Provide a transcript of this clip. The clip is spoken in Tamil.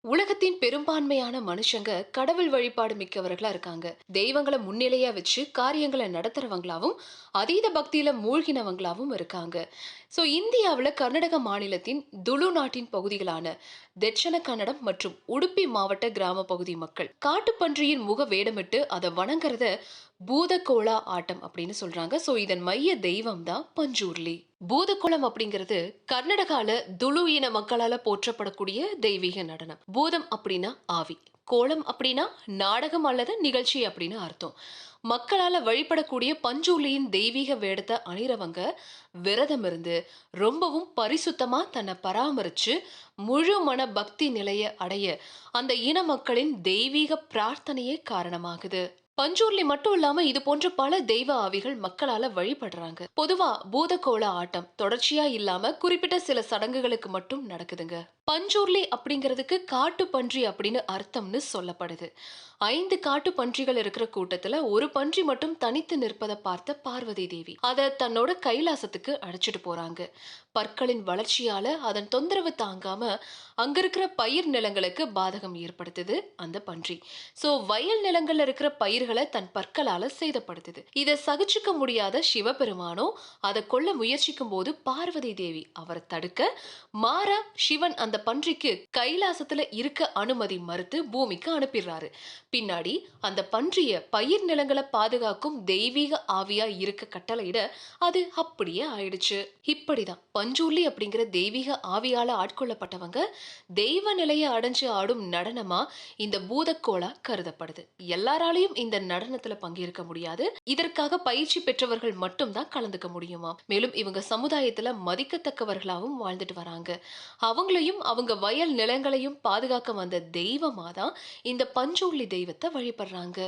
உலகத்தின் பெரும்பான்மையான மனுஷங்க கடவுள் வழிபாடு மிக்கவர்களா இருக்காங்க. தெய்வங்களை முன்னிலையா வச்சு காரியங்களை நடத்துறவங்களாவும், அதீத பக்தியில மூழ்கினவங்களாவும் இருக்காங்க. இந்தியாவுல கர்நாடக மாநிலத்தின் துளு நாட்டின் பகுதிகளான தெட்சண கன்னடம் மற்றும் உடுப்பி மாவட்ட கிராம பகுதி மக்கள் காட்டுப்பன்றியின் முக வேடமிட்டு அதை வணங்குறத பூதகோளா ஆட்டம் அப்படின்னு சொல்றாங்க. இதன் மைய தெய்வம் தான் பஞ்சூர்லி. பூதகுளம் அப்படிங்கிறது கர்நாடகால துளு இன மக்களால போற்றப்படக்கூடிய தெய்வீக நடனம். பூதம் அப்படின்னா ஆவி, கோலம் அப்படின்னா நாடகம் அல்லது நிகழ்ச்சி அப்படின்னு அர்த்தம். மக்களால வழிபடக்கூடிய பஞ்சூர்லியின் தெய்வீக வேடத்தை அணிறவங்க விரதம் இருந்து ரொம்பவும் பரிசுத்தமா தன்னை பராமரிச்சு முழு மன பக்தி நிலைய அடைய அந்த இன மக்களின் தெய்வீக பிரார்த்தனையே காரணமாகுது. பஞ்சூர்லி மட்டும் இல்லாம இது போன்ற பல தெய்வ ஆவிகள் மக்களால வழிபடுறாங்க. பொதுவா பூதகோள ஆட்டம் தொடர்ச்சியா இல்லாம குறிப்பிட்ட சில சடங்குகளுக்கு மட்டும் நடக்குதுங்க. பஞ்சூர்லி அப்படிங்கிறதுக்கு காட்டு பன்றி அப்படின்னு அர்த்தம்னு சொல்லப்படுது. 5 காட்டு பன்றிகள் இருக்கிற கூட்டத்துல ஒரு பன்றி மட்டும் தனித்து நிற்பதை பார்த்த பார்வதி தேவி அதை தன்னோட கைலாசத்துக்கு அழைச்சிட்டு போறாங்க. பற்களின் வளர்ச்சியால அதன் தொந்தரவு தாங்காம அங்க இருக்கிற பயிர் நிலங்களுக்கு பாதகம் ஏற்படுத்துது அந்த பன்றி. வயல் நிலங்கள்ல இருக்கிற பயிர்களை தன் பற்களால சேதப்படுத்துது. இதை சகிச்சுக்க முடியாத சிவபெருமானோ அதை கொல்ல முயற்சிக்கும் போது பார்வதி தேவி அவரை தடுக்க, மாறா சிவன் அந்த பன்றிக்கு கைலாசத்துல இருக்க அனுமதி மறுத்து பூமிக்கு அனுப்பிடுறாரு. பின்னாடி அந்த பன்றிய பயிர் நிலங்களை பாதுகாக்கும் தெய்வீக ஆவியா இருக்க கட்டளையிட அது அப்படியே ஆயிடுச்சு. இப்படிதான் பஞ்சூர்லி அப்படிங்கிற தெய்வீக ஆவியால ஆட்கொள்ளப்பட்டவங்க தெய்வ நிலையை அடைஞ்சு ஆடும் நடனமா இந்த பூதக்கோளா கருதப்படுது. எல்லாராலையும் இந்த நடனத்துல பங்கேற்க முடியாது. இதற்காக பயிற்சி பெற்றவர்கள் மட்டும் தான் கலந்துக்க முடியுமா. மேலும் இவங்க சமுதாயத்துல மதிக்கத்தக்கவர்களாகவும் வாழ்ந்துட்டு வராங்க. அவங்களையும் அவங்க வயல் நிலங்களையும் பாதுகாக்க வந்த தெய்வமா தான் இந்த பஞ்சூர்லி தெய்வத்தை வழிபடுறாங்க.